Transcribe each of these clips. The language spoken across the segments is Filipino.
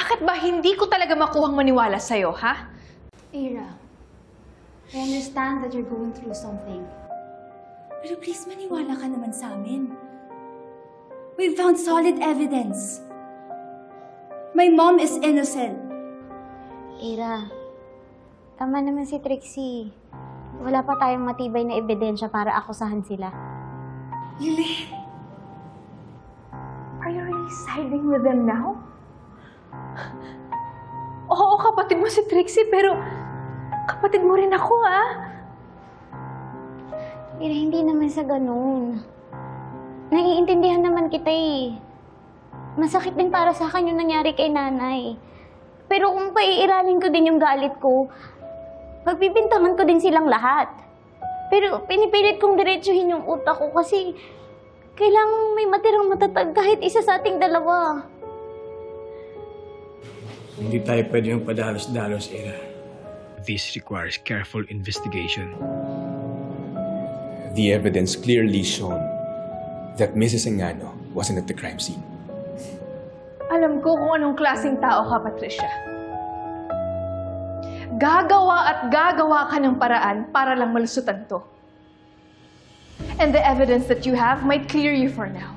Bakit ba hindi ko talaga makuhang maniwala sa'yo, ha? Ira, I understand that you're going through something. Pero please, maniwala ka naman sa amin. We found solid evidence. My mom is innocent. Ira, tama naman si Trixie. Wala pa tayong matibay na ebidensya para akusahan sila. Lilith! Are you really siding with them now? Oo, kapatid mo si Trixie, pero kapatid mo rin ako, ah. Ira, hindi naman sa ganun. Naiintindihan naman kita eh. Masakit din para sa akin yung nangyari kay nanay. Pero kung paiiralin ko din yung galit ko, pagbibintangan ko din silang lahat. Pero pinipilit kong diretsuhin yung utak ko kasi kailangan may matirang matatag kahit isa sa ating dalawa. Hindi tayo pwede yung padalos-dalos, Ira. This requires careful investigation. The evidence clearly shown that Mrs. Engano wasn't at the crime scene. Alam ko kung anong klaseng tao ka, Patricia. Gagawa at gagawa ka ng paraan para lang malusutan to. And the evidence that you have might clear you for now.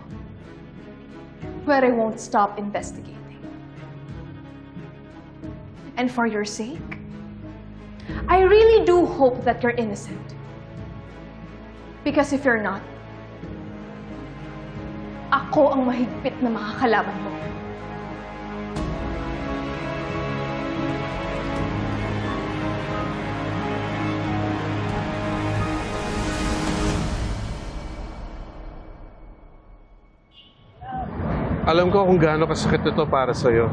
But I won't stop investigating. And for your sake, I really do hope that you're innocent. Because if you're not, ako ang mahigpit na makakalaban mo. Alam ko kung gaano kasakit ito para sa'yo.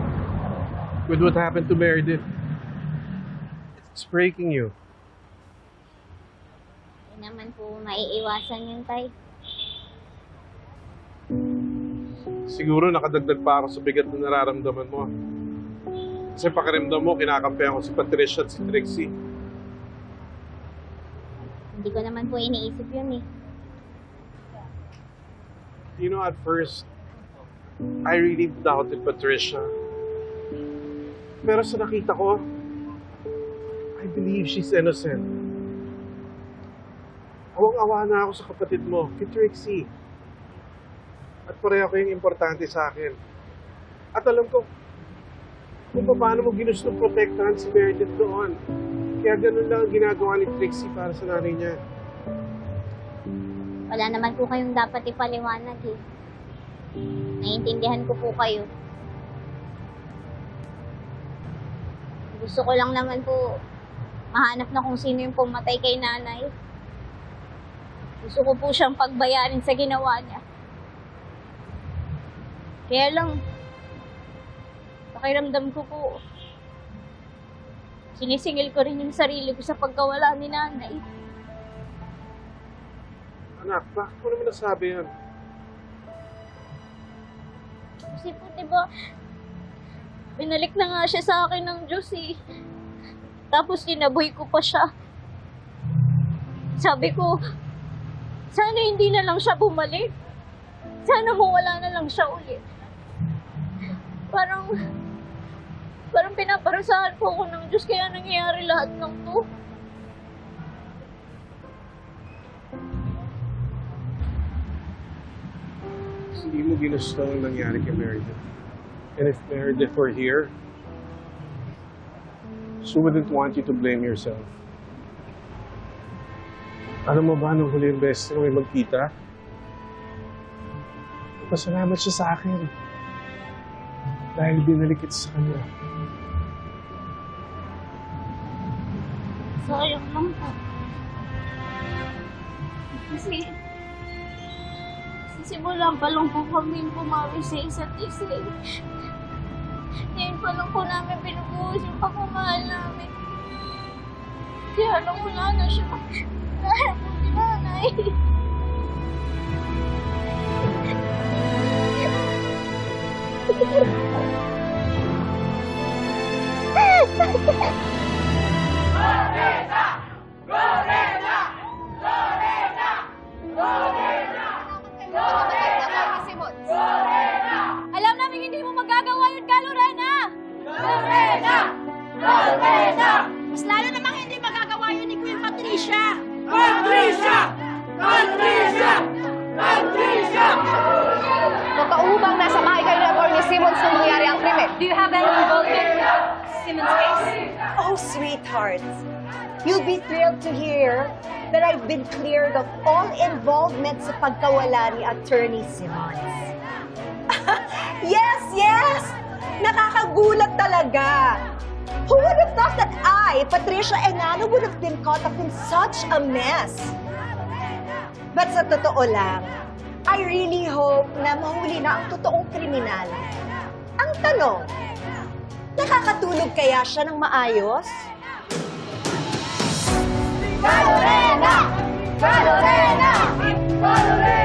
With what happened to Meredith. It's breaking you. Hindi naman po maiiwasan yun, Tay. Siguro nakadagdag pa ako sa bigat na nararamdaman mo. Kasi pakiramdam mo, kinakampihan ko si Patricia at si Trixie. Hindi ko naman po iniisip yun eh. You know, at first, I really doubted Patricia. Pero sa nakita ko, I believe she's innocent. Awang-awa na ako sa kapatid mo, kay Trixie. At pareho ko yung importante sa akin. At alam ko kung paano mo ginustong protektahan si Meredith doon. Kaya ganun lang ang ginagawa ni Trixie para sa nanay niya. Wala naman po kayong dapat ipaliwanag eh. Naiintindihan ko po kayo. Gusto ko lang naman po mahanap na kung sino yung pumatay kay nanay. Gusto ko po siyang pagbayarin sa ginawa niya. Kaya lang, pakiramdam ko po, sinisingil ko rin yung sarili ko sa pagkawala ni nanay. Anak, bakit mo naman nasabi yan? Kasi po, diba, binalik na nga siya sa akin ng Diyos eh. Tapos tinaboy ko pa siya. Sabi ko, sana hindi na lang siya bumalik. Sana mawala na lang siya ulit. Parang pinaparusahan po ako ng Diyos kaya nangyayari lahat ng to. Hindi mo ginusto ang nangyari kay Meredith. And if Meredith were here, she wouldn't want you to blame yourself. Alam mo ba, nung huli yung beses na may magkita, pasalamat siya sa akin. Dahil binalik kita sa kanya. Sayang lang po. Kasi simulan pa lang po kami pumawi sa isa't isa. Ngayon pa lang po namin pinubuhos yung pagmamahal namin. Kaya lang wala na siya. Nahanap po si nanay. Alam namin hindi mo magagawa yun ka, Lorena! Simmons case. Oh, sweetheart. You'll be thrilled to hear that I've been cleared of all involvement sa pagkawala ni Attorney Simmons. Yes! Nakakagulat talaga. Who would have thought that I, Patricia Enano, would have been caught up in such a mess? But sa totoo lang, I really hope na mahuli na ang totoong kriminal. Ang tanong, nakakatulog kaya siya ng maayos? Calorena! Calorena! Calorena!